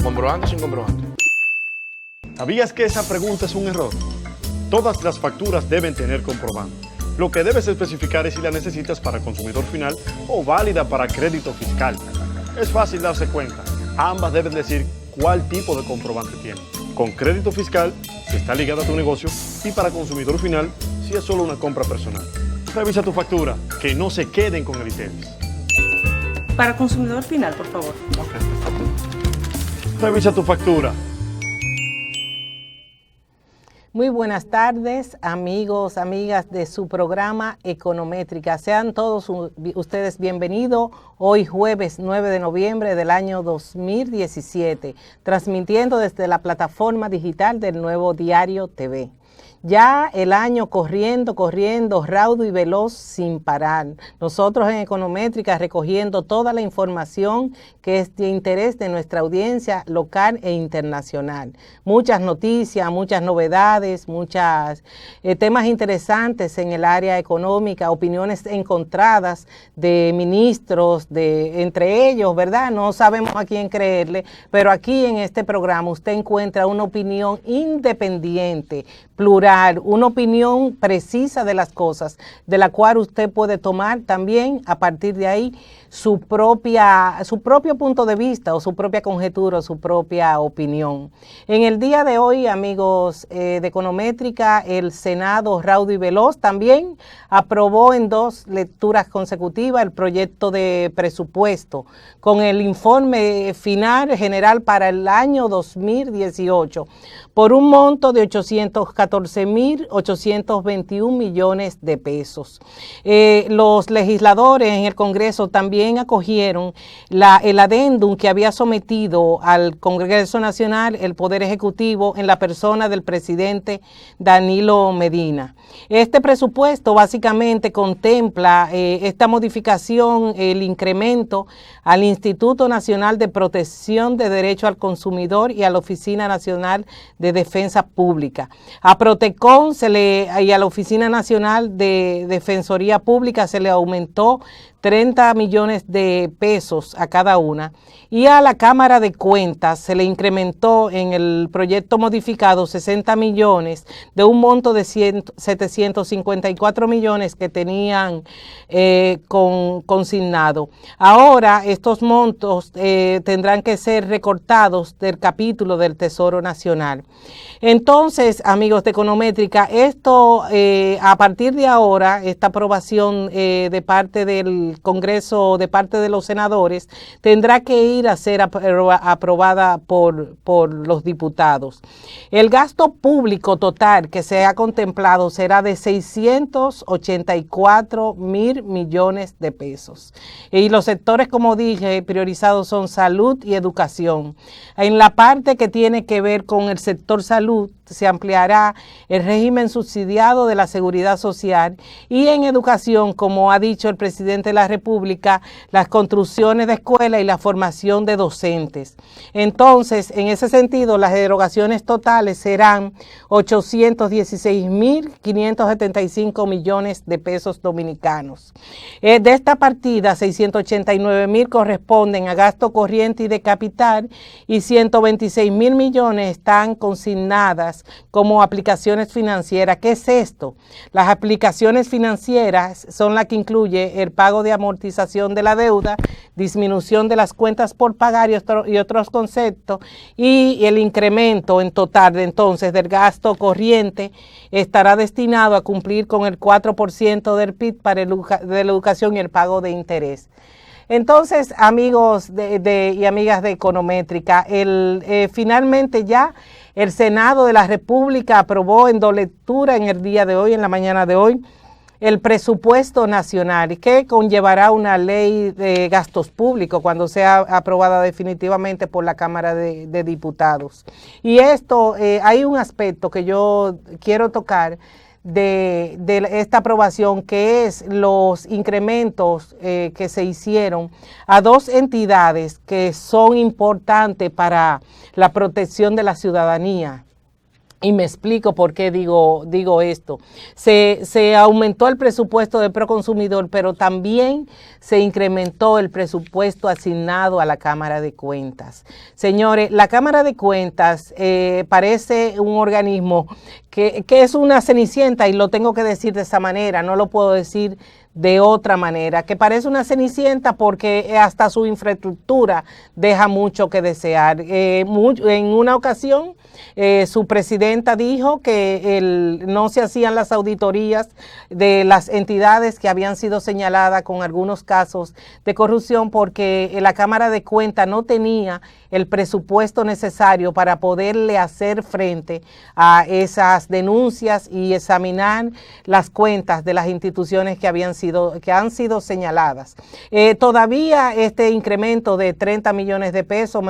comprobante o sin comprobante? ¿Sabías que esa pregunta es un error? Todas las facturas deben tener comprobante. Lo que debes especificar es si la necesitas para consumidor final o válida para crédito fiscal. Es fácil darse cuenta. Ambas deben decir cuál tipo de comprobante tiene. Con crédito fiscal, si está ligado a tu negocio, y para consumidor final, si es solo una compra personal. Revisa tu factura, que no se queden con el ITEVIS. Para consumidor final, por favor. Revisa tu factura. Muy buenas tardes, amigos, amigas de su programa Econométrica. Sean todos ustedes bienvenidos hoy jueves 9 de noviembre del año 2017, transmitiendo desde la plataforma digital del Nuevo Diario TV. Ya el año corriendo, raudo y veloz sin parar. Nosotros en Econométrica recogiendo toda la información que es de interés de nuestra audiencia local e internacional. Muchas noticias, muchas novedades, muchos temas interesantes en el área económica, opiniones encontradas de ministros, entre ellos, ¿verdad? No sabemos a quién creerle, pero aquí en este programa usted encuentra una opinión independiente, plural, una opinión precisa de las cosas, de la cual usted puede tomar también a partir de ahí su propio punto de vista o su propia conjetura o su propia opinión. En el día de hoy, amigos de Econométrica, el Senado raudo y veloz también aprobó en 2 lecturas consecutivas el proyecto de presupuesto con el informe final general para el año 2018 por un monto de 814.821 millones de pesos. Los legisladores en el Congreso también acogieron el adendum que había sometido al Congreso Nacional el Poder Ejecutivo en la persona del presidente Danilo Medina. Este presupuesto básicamente contempla esta modificación, el incremento al Instituto Nacional de Protección de Derecho al Consumidor y a la Oficina Nacional de Defensa Pública. A Protecon y a la Oficina Nacional de Defensoría Pública se le aumentó 30 millones de pesos a cada una, y a la Cámara de Cuentas se le incrementó en el proyecto modificado 60 millones de un monto de 754 millones que tenían consignado. Ahora estos montos tendrán que ser recortados del capítulo del Tesoro Nacional. Entonces, amigos de Econométrica, esto a partir de ahora, esta aprobación de parte del Congreso, de parte de los senadores, tendrá que ir a ser aprobada por los diputados. El gasto público total que se ha contemplado será de 684.000 millones de pesos. Y los sectores, como dije, priorizados son salud y educación. En la parte que tiene que ver con el sector salud, se ampliará el régimen subsidiado de la seguridad social, y en educación, como ha dicho el presidente de la República, las construcciones de escuelas y la formación de docentes. Entonces, en ese sentido, las erogaciones totales serán 816.575 millones de pesos dominicanos. De esta partida, 689.000 corresponden a gasto corriente y de capital, y 126.000 millones están consignadas como aplicaciones financieras. ¿Qué es esto? Las aplicaciones financieras son las que incluye el pago de amortización de la deuda, disminución de las cuentas por pagar y otros conceptos, y el incremento en total entonces del gasto corriente estará destinado a cumplir con el 4% del PIB para de la educación y el pago de interés. Entonces, amigos y amigas de Econométrica, finalmente ya el Senado de la República aprobó en 2 lecturas en el día de hoy, en la mañana de hoy, el presupuesto nacional, que conllevará una ley de gastos públicos cuando sea aprobada definitivamente por la Cámara de Diputados. Y esto, hay un aspecto que yo quiero tocar de esta aprobación, que es los incrementos que se hicieron a 2 entidades que son importantes para la protección de la ciudadanía. Y me explico por qué digo esto. Se aumentó el presupuesto de Proconsumidor, pero también se incrementó el presupuesto asignado a la Cámara de Cuentas. Señores, la Cámara de Cuentas parece un organismo que es una cenicienta, y lo tengo que decir de esa manera, no lo puedo decir de otra manera, que parece una cenicienta porque hasta su infraestructura deja mucho que desear. En una ocasión, su presidenta dijo que no se hacían las auditorías de las entidades que habían sido señaladas con algunos casos de corrupción porque la Cámara de Cuentas no tenía el presupuesto necesario para poderle hacer frente a esas denuncias y examinar las cuentas de las instituciones que han sido señaladas. Todavía este incremento de 30 millones de pesos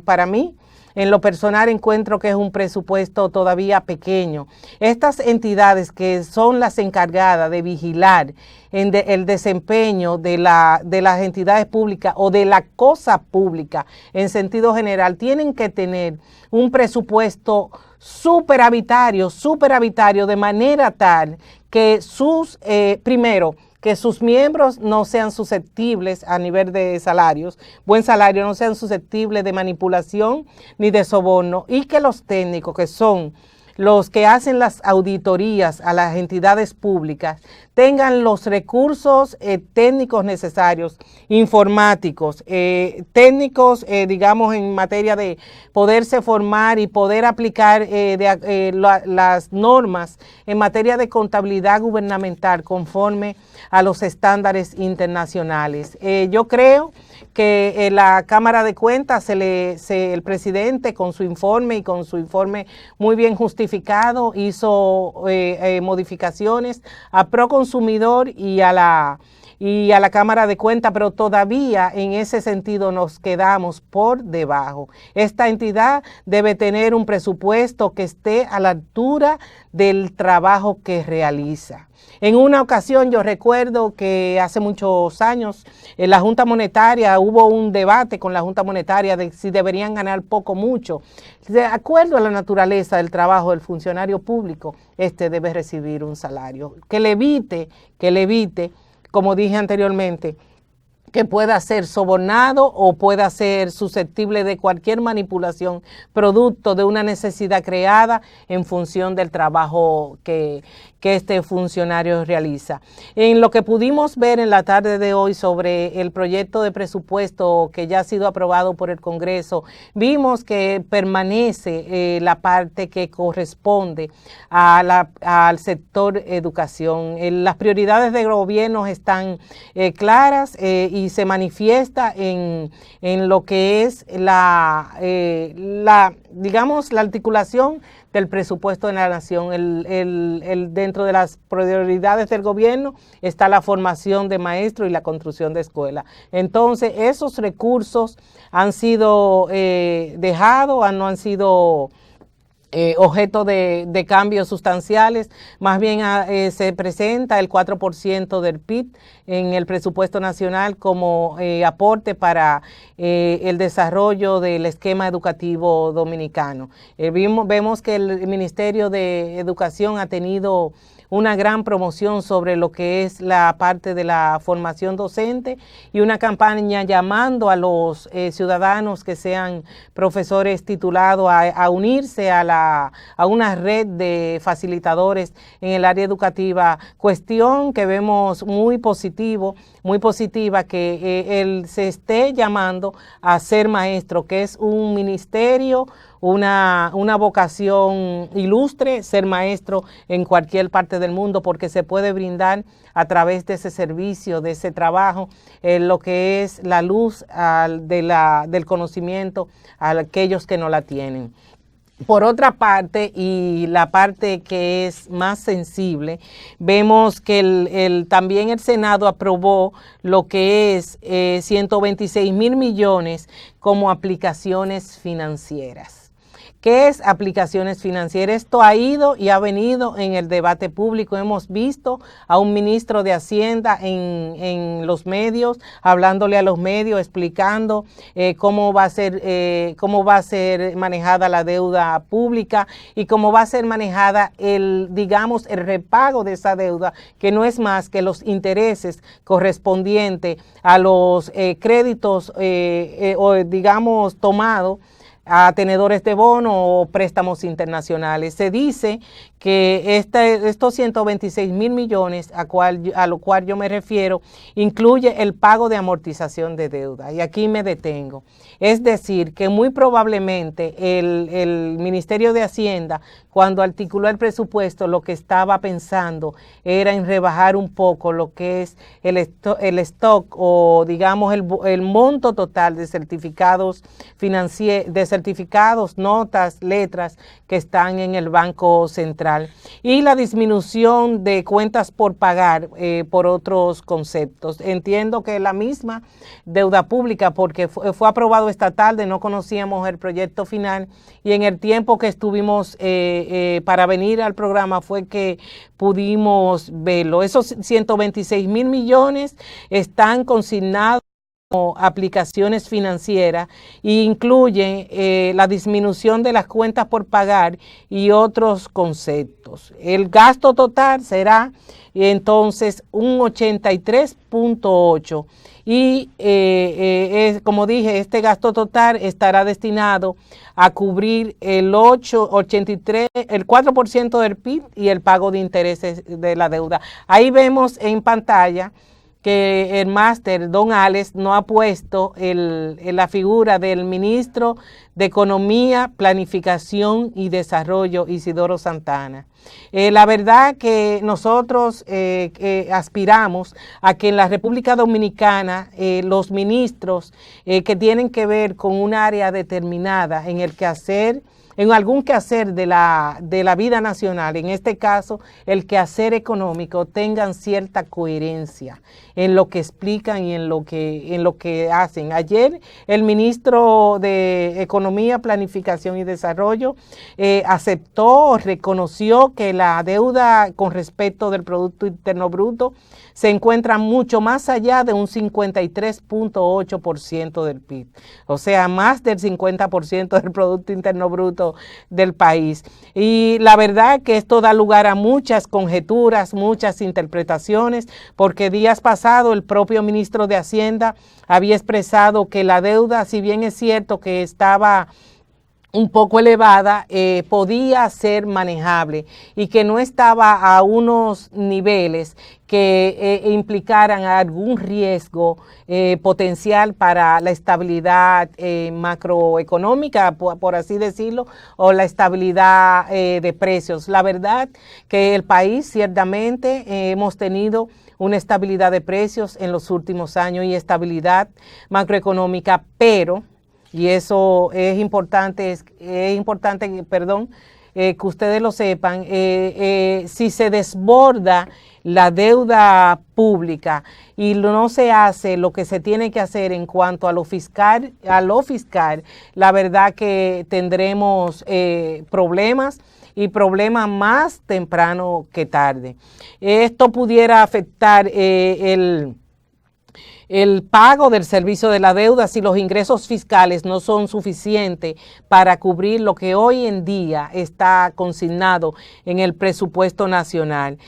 para mí, en lo personal, encuentro que es un presupuesto todavía pequeño. Estas entidades que son las encargadas de vigilar el desempeño de las entidades públicas o de la cosa pública en sentido general, tienen que tener un presupuesto superavitario, de manera tal que que sus miembros no sean susceptibles a nivel de salarios, buen salario, no sean susceptibles de manipulación ni de soborno, y que los técnicos, que son los que hacen las auditorías a las entidades públicas, tengan los recursos técnicos necesarios, informáticos, técnicos, digamos, en materia de poderse formar y poder aplicar las normas en materia de contabilidad gubernamental conforme a los estándares internacionales. Yo creo que la Cámara de Cuentas, el presidente con su informe muy bien justificado, hizo modificaciones a Proconsumidor y a la Cámara de Cuentas, pero todavía en ese sentido nos quedamos por debajo. Esta entidad debe tener un presupuesto que esté a la altura del trabajo que realiza. En una ocasión yo recuerdo que hace muchos años en la Junta Monetaria hubo un debate con la Junta Monetaria de si deberían ganar poco o mucho. De acuerdo a la naturaleza del trabajo del funcionario público, debe recibir un salario que le evite, como dije anteriormente, que pueda ser sobornado o pueda ser susceptible de cualquier manipulación producto de una necesidad creada en función del trabajo que este funcionario realiza. En lo que pudimos ver en la tarde de hoy sobre el proyecto de presupuesto que ya ha sido aprobado por el Congreso, vimos que permanece la parte que corresponde al sector educación. Las prioridades del gobierno están claras y se manifiesta en lo que es digamos, la articulación del presupuesto de la nación. Dentro de las prioridades del gobierno está la formación de maestros y la construcción de escuelas. Entonces, esos recursos han sido dejados, no han sido objeto de cambios sustanciales. Más bien se presenta el 4% del PIB en el presupuesto nacional como aporte para el desarrollo del esquema educativo dominicano. Vemos que el Ministerio de Educación ha tenido una gran promoción sobre lo que es la parte de la formación docente y una campaña llamando a los ciudadanos que sean profesores titulados a unirse a una red de facilitadores en el área educativa, cuestión que vemos muy positiva que se esté llamando a ser maestro, que es un ministerio, una vocación ilustre, ser maestro en cualquier parte del mundo, porque se puede brindar a través de ese servicio, de ese trabajo, lo que es la luz del conocimiento a aquellos que no la tienen. Por otra parte, y la parte que es más sensible, vemos que también el Senado aprobó lo que es 126 mil millones como aplicaciones financieras. ¿Qué es aplicaciones financieras? Esto ha ido y ha venido en el debate público. Hemos visto a un ministro de Hacienda en los medios, hablándole a los medios, explicando cómo va a ser manejada la deuda pública y cómo va a ser manejada el repago de esa deuda, que no es más que los intereses correspondientes a los créditos tomados a tenedores de bono o préstamos internacionales. Se dice que estos 126 mil millones a lo cual yo me refiero incluye el pago de amortización de deuda. Y aquí me detengo. Es decir, que muy probablemente el Ministerio de Hacienda, cuando articuló el presupuesto, lo que estaba pensando era en rebajar un poco lo que es el stock o digamos el monto total de certificados financieros, de certificados, notas, letras que están en el Banco Central, y la disminución de cuentas por pagar por otros conceptos. Entiendo que la misma deuda pública, porque fue aprobado esta tarde, no conocíamos el proyecto final, y en el tiempo que estuvimos para venir al programa fue que pudimos verlo. Esos 126 mil millones están consignados como aplicaciones financieras e incluyen la disminución de las cuentas por pagar y otros conceptos. El gasto total será entonces un 83.8 y como dije, este gasto total estará destinado a cubrir el 4% del PIB y el pago de intereses de la deuda. Ahí vemos en pantalla que el máster Don Alex no ha puesto la figura del ministro de Economía, Planificación y Desarrollo, Isidoro Santana. La verdad que nosotros aspiramos a que en la República Dominicana los ministros que tienen que ver con un área determinada en algún quehacer de la vida nacional, en este caso el quehacer económico, tengan cierta coherencia en lo que explican y en lo que hacen. Ayer el ministro de Economía, Planificación y Desarrollo aceptó, reconoció que la deuda con respecto del Producto Interno Bruto se encuentra mucho más allá de un 53.8% del PIB, o sea, más del 50% del Producto Interno Bruto del país. Y la verdad que esto da lugar a muchas conjeturas, muchas interpretaciones, porque días pasados el propio ministro de Hacienda había expresado que la deuda, si bien es cierto que estaba un poco elevada, podía ser manejable y que no estaba a unos niveles que implicaran algún riesgo potencial para la estabilidad macroeconómica, por así decirlo, o la estabilidad de precios. La verdad que el país ciertamente hemos tenido una estabilidad de precios en los últimos años y estabilidad macroeconómica, pero y eso es importante, que ustedes lo sepan, si se desborda la deuda pública y no se hace lo que se tiene que hacer en cuanto a lo fiscal, la verdad que tendremos problemas y problemas más temprano que tarde. Esto pudiera afectar el pago del servicio de la deuda si los ingresos fiscales no son suficientes para cubrir lo que hoy en día está consignado en el presupuesto nacional.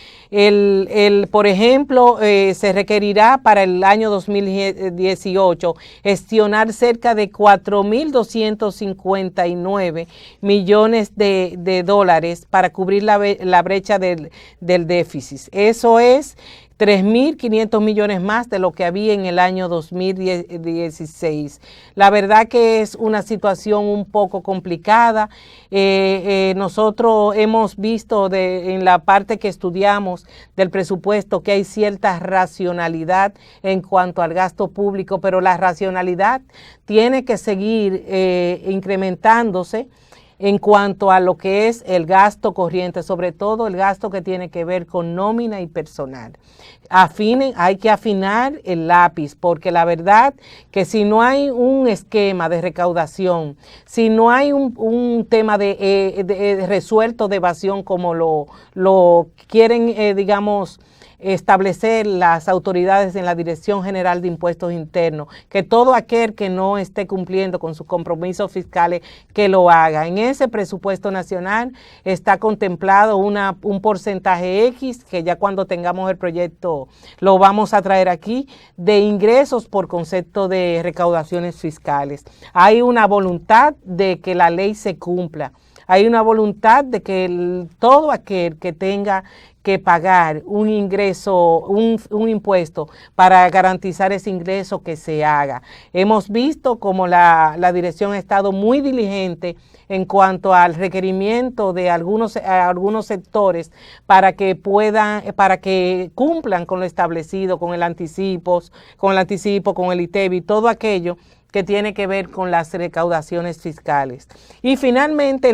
Por ejemplo, se requerirá para el año 2018 gestionar cerca de 4.259 millones de dólares para cubrir la brecha del déficit. Eso es 3.500 millones más de lo que había en el año 2016. La verdad que es una situación un poco complicada. Nosotros hemos visto en la parte que estudiamos del presupuesto que hay cierta racionalidad en cuanto al gasto público, pero la racionalidad tiene que seguir incrementándose en cuanto a lo que es el gasto corriente, sobre todo el gasto que tiene que ver con nómina y personal. Hay que afinar el lápiz, porque la verdad que si no hay un esquema de recaudación, si no hay un tema de resuelto de evasión como lo quieren, digamos, establecer las autoridades en la Dirección General de Impuestos Internos, que todo aquel que no esté cumpliendo con sus compromisos fiscales, que lo haga. En ese presupuesto nacional está contemplado un porcentaje X, que ya cuando tengamos el proyecto lo vamos a traer aquí, de ingresos por concepto de recaudaciones fiscales. Hay una voluntad de que la ley se cumpla. Hay una voluntad de que todo aquel que tenga que pagar un ingreso, un impuesto para garantizar ese ingreso, que se haga. Hemos visto como la dirección ha estado muy diligente en cuanto al requerimiento de algunos sectores para que cumplan con lo establecido, con el anticipo, con el ITEVI, todo aquello que tiene que ver con las recaudaciones fiscales. Y finalmente,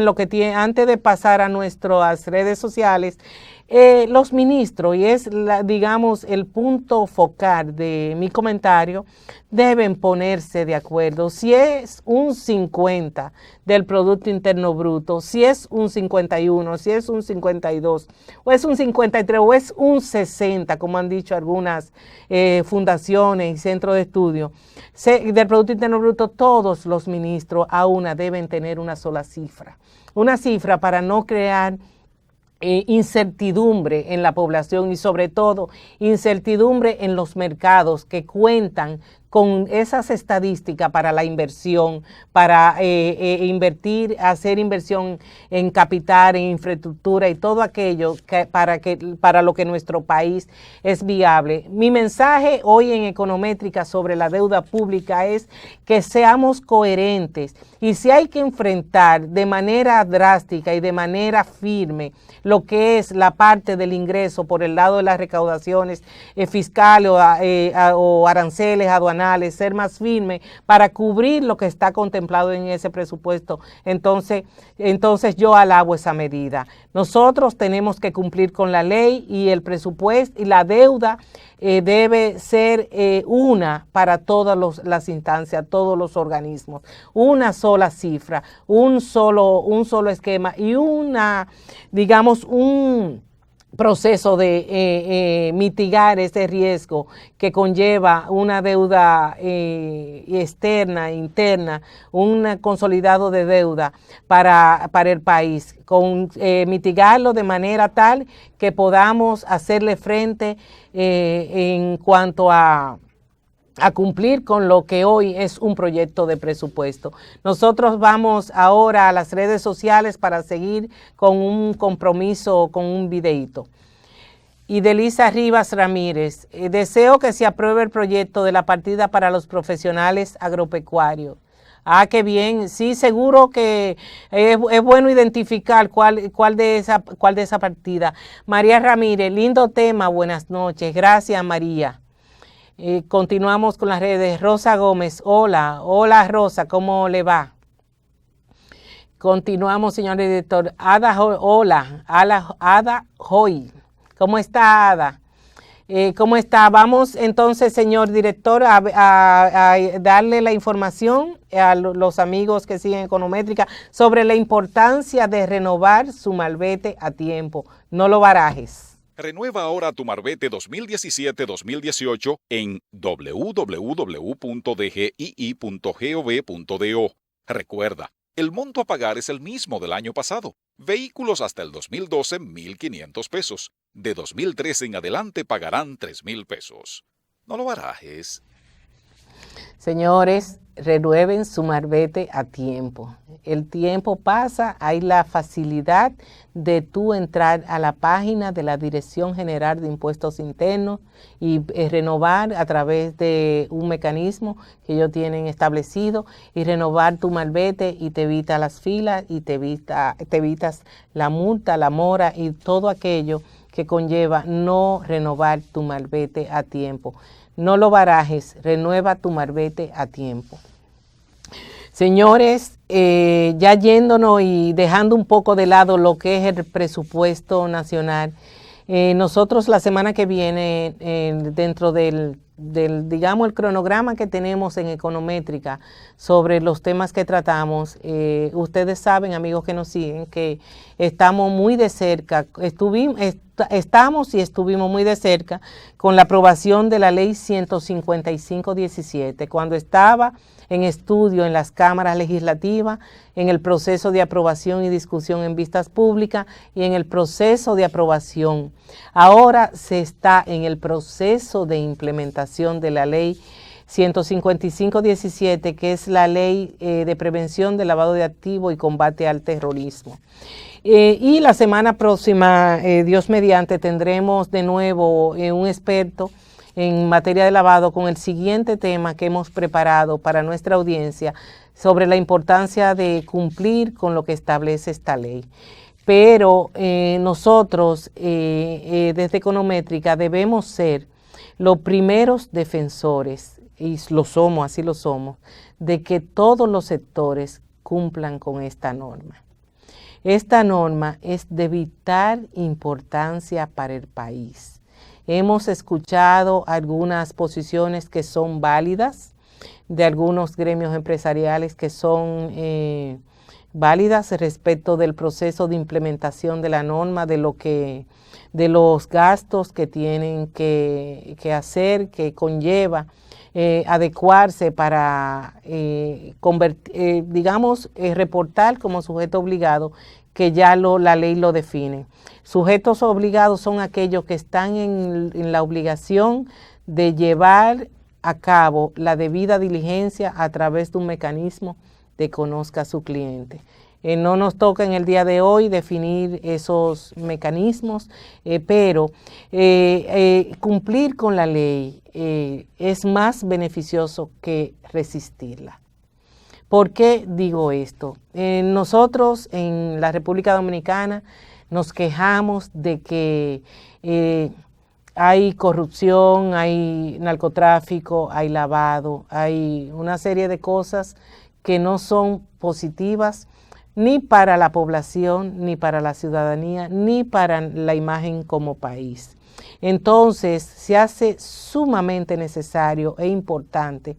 antes de pasar a nuestras redes sociales, los ministros, y es digamos el punto focal de mi comentario, deben ponerse de acuerdo si es un 50 del Producto Interno Bruto, si es un 51, si es un 52, o es un 53, o es un 60, como han dicho algunas fundaciones y centros de estudio del Producto Interno Bruto. Todos los ministros a una deben tener una sola cifra para no crear incertidumbre en la población y sobre todo incertidumbre en los mercados que cuentan con esas estadísticas para la inversión, para hacer inversión en capital, en infraestructura y todo aquello para lo que nuestro país es viable. Mi mensaje hoy en Econométrica sobre la deuda pública es que seamos coherentes, y si hay que enfrentar de manera drástica y de manera firme lo que es la parte del ingreso por el lado de las recaudaciones fiscales o aranceles aduanales, ser más firme para cubrir lo que está contemplado en ese presupuesto, entonces yo alabo esa medida. Nosotros tenemos que cumplir con la ley, y el presupuesto y la deuda debe ser una para todas las instancias, todos los organismos, una sola cifra, un solo esquema y un proceso de mitigar ese riesgo que conlleva una deuda externa, interna, un consolidado de deuda para el país, mitigarlo de manera tal que podamos hacerle frente en cuanto a cumplir con lo que hoy es un proyecto de presupuesto. Nosotros vamos ahora a las redes sociales para seguir con un compromiso, con un videíto. Y Delisa Rivas Ramírez, deseo que se apruebe el proyecto de la partida para los profesionales agropecuarios. Ah, qué bien. Sí, seguro que es bueno identificar cuál de esa partida. María Ramírez, lindo tema, buenas noches. Gracias, María. Continuamos con las redes. Rosa Gómez, hola Rosa, ¿cómo le va? Continuamos, señor director. Ada Hoy, ¿cómo está, Ada? ¿Cómo está? Vamos entonces, señor director, a darle la información a los amigos que siguen Econométrica sobre la importancia de renovar su malvete a tiempo. No lo barajes. Renueva ahora tu marbete 2017-2018 en www.dgii.gov.do. Recuerda, el monto a pagar es el mismo del año pasado. Vehículos hasta el 2012, 1,500 pesos. De 2013 en adelante pagarán 3,000 pesos. No lo barajes. Señores, renueven su marbete a tiempo. El tiempo pasa, hay la facilidad de tú entrar a la página de la Dirección General de Impuestos Internos y renovar a través de un mecanismo que ellos tienen establecido, y renovar tu marbete, y te evita las filas y te evitas la multa, la mora y todo aquello que conlleva no renovar tu marbete a tiempo. No lo barajes, renueva tu marbete a tiempo. Señores, ya yéndonos y dejando un poco de lado lo que es el presupuesto nacional, nosotros la semana que viene, dentro del, digamos, el cronograma que tenemos en Econométrica sobre los temas que tratamos, ustedes saben, amigos que nos siguen, que estamos muy de cerca, estamos y estuvimos muy de cerca con la aprobación de la ley 155-17, cuando estaba en estudio en las cámaras legislativas, en el proceso de aprobación y discusión en vistas públicas y en el proceso de aprobación. Ahora se está en el proceso de implementación de la ley 155-17, que es la ley de prevención del lavado de activos y combate al terrorismo. Y la semana próxima, Dios mediante, tendremos de nuevo un experto en materia de lavado con el siguiente tema que hemos preparado para nuestra audiencia sobre la importancia de cumplir con lo que establece esta ley. Pero nosotros desde Econométrica debemos ser los primeros defensores, y lo somos, así lo somos, de que todos los sectores cumplan con esta norma. Esta norma es de vital importancia para el país. Hemos escuchado algunas posiciones que son válidas, de algunos gremios empresariales que son válidas respecto del proceso de implementación de la norma, de los gastos que tienen que hacer, que conlleva adecuarse para reportar como sujeto obligado, que ya la ley lo define. Sujetos obligados son aquellos que están en la obligación de llevar a cabo la debida diligencia a través de un mecanismo de conozca a su cliente. No nos toca en el día de hoy definir esos mecanismos, pero cumplir con la ley es más beneficioso que resistirla. ¿Por qué digo esto? Nosotros en la República Dominicana nos quejamos de que hay corrupción, hay narcotráfico, hay lavado, hay una serie de cosas que no son positivas ni para la población, ni para la ciudadanía, ni para la imagen como país. Entonces, se hace sumamente necesario e importante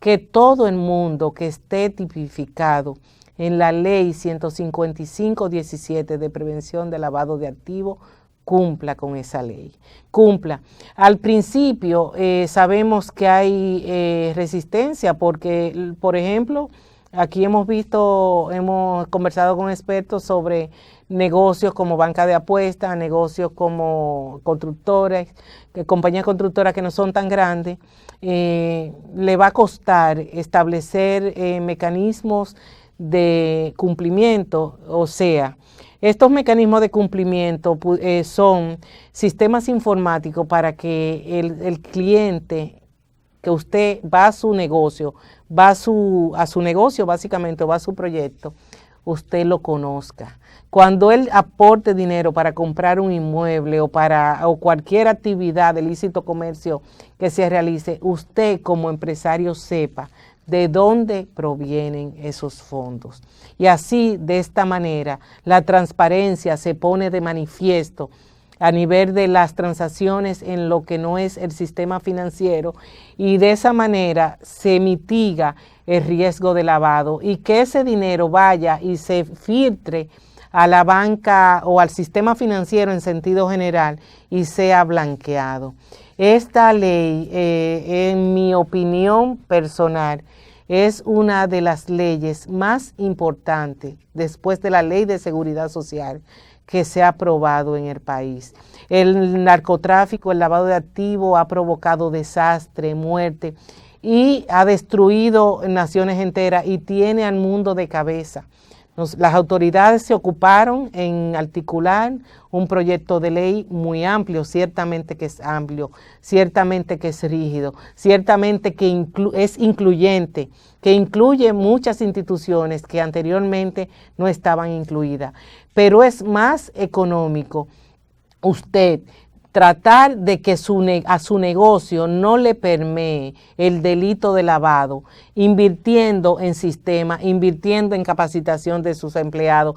que todo el mundo que esté tipificado en la ley 155-17 de prevención de lavado de activos cumpla con esa ley, cumpla. Al principio sabemos que hay resistencia porque, por ejemplo, aquí hemos conversado con expertos sobre negocios como banca de apuestas, negocios como constructores, compañías constructoras que no son tan grandes. Le va a costar establecer mecanismos de cumplimiento, o sea, estos mecanismos de cumplimiento son sistemas informáticos para que el cliente, que usted va a su negocio, a su negocio básicamente, va a su proyecto, usted lo conozca. Cuando él aporte dinero para comprar un inmueble o cualquier actividad de lícito comercio que se realice, usted como empresario sepa de dónde provienen esos fondos. Y así, de esta manera, la transparencia se pone de manifiesto a nivel de las transacciones en lo que no es el sistema financiero, y de esa manera se mitiga el riesgo de lavado y que ese dinero vaya y se filtre a la banca o al sistema financiero en sentido general y sea blanqueado. Esta ley, en mi opinión personal, es una de las leyes más importantes después de la Ley de Seguridad Social que se ha aprobado en el país. El narcotráfico, el lavado de activos ha provocado desastre, muerte y ha destruido naciones enteras y tiene al mundo de cabeza. Las autoridades se ocuparon en articular un proyecto de ley muy amplio, ciertamente que es amplio, ciertamente que es rígido, ciertamente que es incluyente, que incluye muchas instituciones que anteriormente no estaban incluidas, pero es más económico usted tratar de que a su negocio no le permee el delito de lavado, invirtiendo en sistema, invirtiendo en capacitación de sus empleados,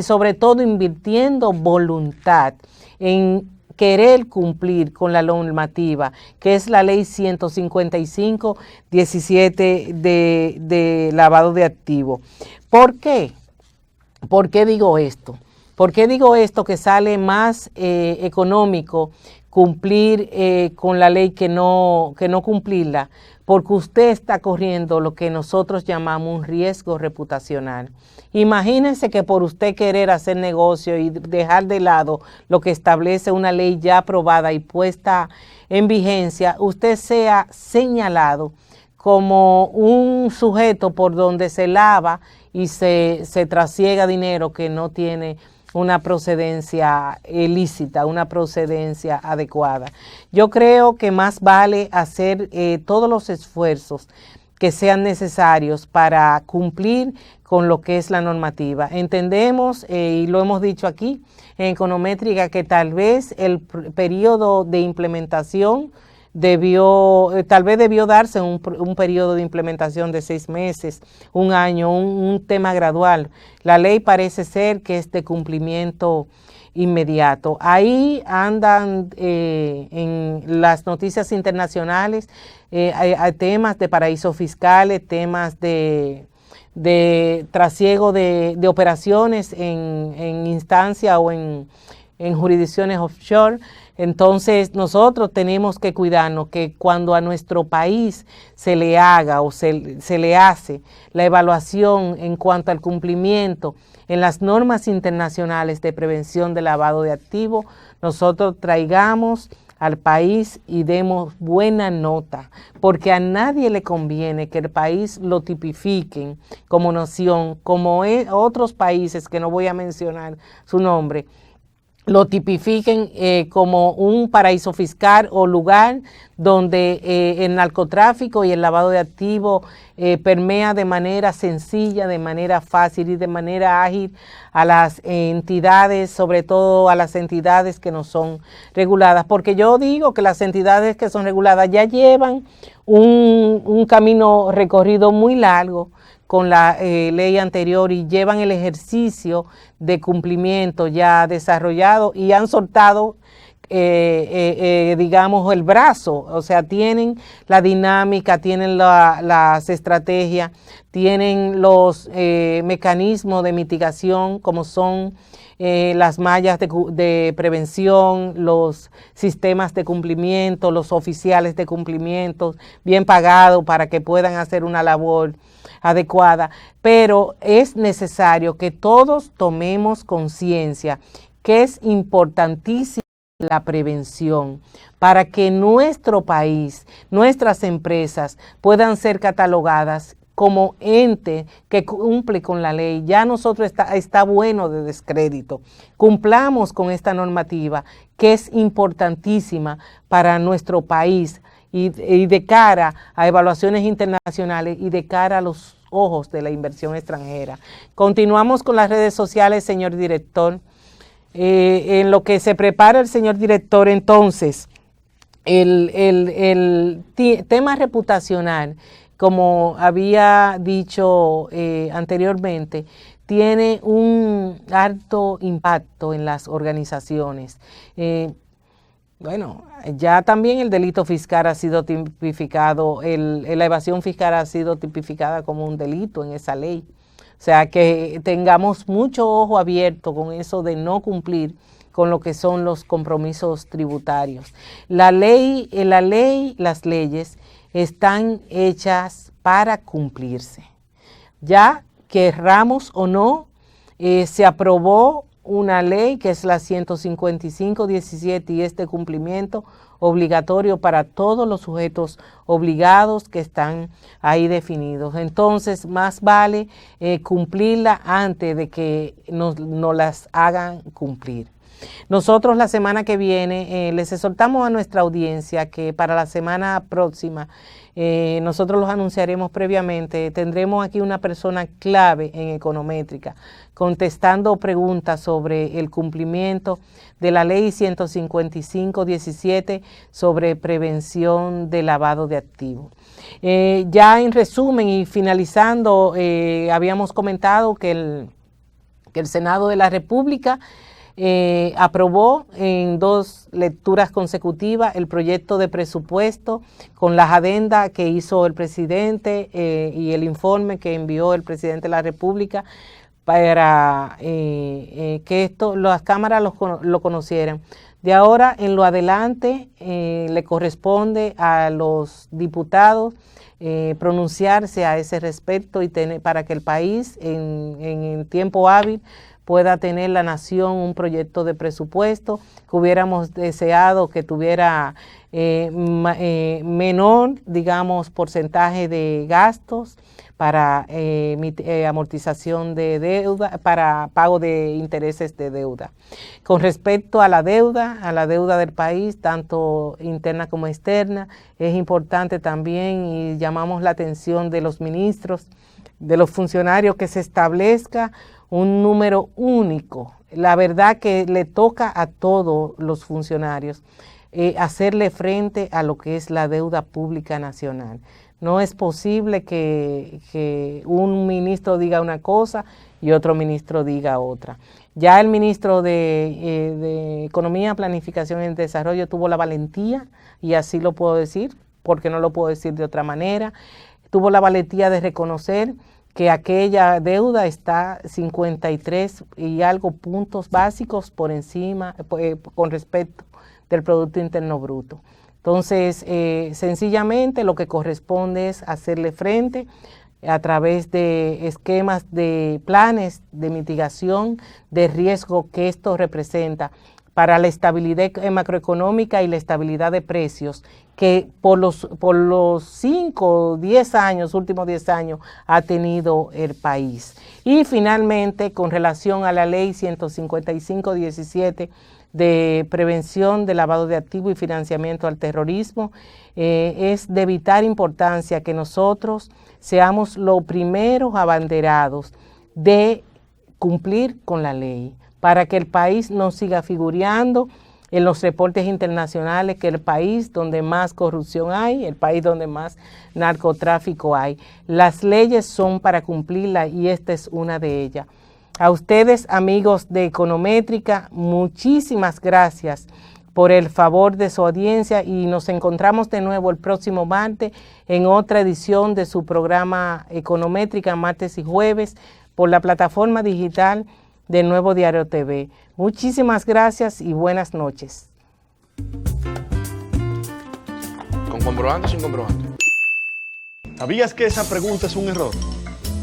sobre todo invirtiendo voluntad en querer cumplir con la normativa, que es la ley 155-17 de lavado de activos. ¿Por qué? ¿Por qué digo esto? ¿Por qué digo esto? Que sale más económico cumplir con la ley que no cumplirla, porque usted está corriendo lo que nosotros llamamos un riesgo reputacional. Imagínense que por usted querer hacer negocio y dejar de lado lo que establece una ley ya aprobada y puesta en vigencia, usted sea señalado como un sujeto por donde se lava y se trasiega dinero que no tiene una procedencia ilícita, una procedencia adecuada. Yo creo que más vale hacer todos los esfuerzos que sean necesarios para cumplir con lo que es la normativa. Entendemos, y lo hemos dicho aquí en Econométrica, que tal vez el periodo de implementación tal vez debió darse un periodo de implementación de 6 meses, un año, un tema gradual. La ley parece ser que es de cumplimiento inmediato. Ahí andan en las noticias internacionales hay temas de paraísos fiscales, temas de trasiego de operaciones en instancia o en jurisdicciones offshore. Entonces nosotros tenemos que cuidarnos que cuando a nuestro país se le haga o se le hace la evaluación en cuanto al cumplimiento en las normas internacionales de prevención de lavado de activos, nosotros traigamos al país y demos buena nota, porque a nadie le conviene que el país lo tipifiquen como nación, como otros países que no voy a mencionar su nombre, lo tipifiquen como un paraíso fiscal o lugar donde el narcotráfico y el lavado de activos permea de manera sencilla, de manera fácil y de manera ágil a las entidades, sobre todo a las entidades que no son reguladas. Porque yo digo que las entidades que son reguladas ya llevan un camino recorrido muy largo con la ley anterior y llevan el ejercicio de cumplimiento ya desarrollado y han soltado, digamos, el brazo, o sea, tienen la dinámica, tienen las estrategias, tienen los mecanismos de mitigación como son las mallas de prevención, los sistemas de cumplimiento, los oficiales de cumplimiento bien pagados para que puedan hacer una labor adecuada, pero es necesario que todos tomemos conciencia que es importantísima la prevención para que nuestro país, nuestras empresas puedan ser catalogadas como ente que cumple con la ley. Ya nosotros está bueno de descrédito. Cumplamos con esta normativa que es importantísima para nuestro país y de cara a evaluaciones internacionales y de cara a los ojos de la inversión extranjera. Continuamos con las redes sociales, señor director. En lo que se prepara el señor director, entonces, el tema reputacional, como había dicho anteriormente, tiene un alto impacto en las organizaciones. Bueno, ya también el delito fiscal ha sido tipificado, la evasión fiscal ha sido tipificada como un delito en esa ley. O sea, que tengamos mucho ojo abierto con eso de no cumplir con lo que son los compromisos tributarios. Las leyes están hechas para cumplirse. Ya querramos o no, se aprobó una ley que es la 155-17 y este cumplimiento obligatorio para todos los sujetos obligados que están ahí definidos. Entonces, más vale cumplirla antes de que nos las hagan cumplir. Nosotros la semana que viene les exhortamos a nuestra audiencia que para la semana próxima, nosotros los anunciaremos previamente, tendremos aquí una persona clave en Econométrica contestando preguntas sobre el cumplimiento de la Ley 155-17 sobre prevención de lavado de activos. Ya en resumen y finalizando, habíamos comentado que el Senado de la República aprobó en 2 lecturas consecutivas el proyecto de presupuesto con las adendas que hizo el presidente y el informe que envió el presidente de la República para que las cámaras lo conocieran. De ahora en lo adelante le corresponde a los diputados pronunciarse a ese respecto y para que el país en tiempo hábil pueda tener la nación un proyecto de presupuesto que hubiéramos deseado que tuviera menor, digamos, porcentaje de gastos para amortización de deuda, para pago de intereses de deuda. Con respecto a la deuda del país, tanto interna como externa, es importante también y llamamos la atención de los ministros, de los funcionarios, que se establezca un número único. La verdad que le toca a todos los funcionarios hacerle frente a lo que es la deuda pública nacional. No es posible que un ministro diga una cosa y otro ministro diga otra. Ya el ministro de Economía, Planificación y Desarrollo tuvo la valentía, y así lo puedo decir, porque no lo puedo decir de otra manera, tuvo la valentía de reconocer que aquella deuda está 53 y algo puntos básicos por encima, con respecto del Producto Interno Bruto. Entonces, sencillamente lo que corresponde es hacerle frente a través de esquemas de planes de mitigación de riesgo que esto representa para la estabilidad macroeconómica y la estabilidad de precios que por los 5 o 10 años, últimos 10 años, ha tenido el país. Y finalmente, con relación a la ley 155-17 de prevención de lavado de activos y financiamiento al terrorismo, es de vital importancia que nosotros seamos los primeros abanderados de cumplir con la ley, para que el país no siga figureando en los reportes internacionales que el país donde más corrupción hay, el país donde más narcotráfico hay. Las leyes son para cumplirlas y esta es una de ellas. A ustedes, amigos de Econométrica, muchísimas gracias por el favor de su audiencia y nos encontramos de nuevo el próximo martes en otra edición de su programa Econométrica, martes y jueves, por la plataforma digital de Nuevo Diario TV. Muchísimas gracias y buenas noches. ¿Con comprobante o sin comprobante? ¿Sabías que esa pregunta es un error?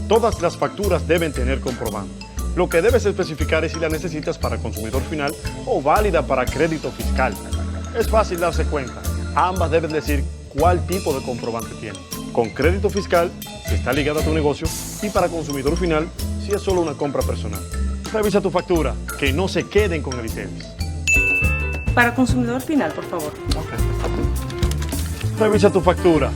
Todas las facturas deben tener comprobante. Lo que debes especificar es si la necesitas para consumidor final o válida para crédito fiscal. Es fácil darse cuenta. Ambas deben decir cuál tipo de comprobante tienen. Con crédito fiscal, si está ligado a tu negocio, y para consumidor final, si es solo una compra personal. Revisa tu factura, que no se queden con el ITEVIS. Para consumidor final, por favor. Revisa tu factura,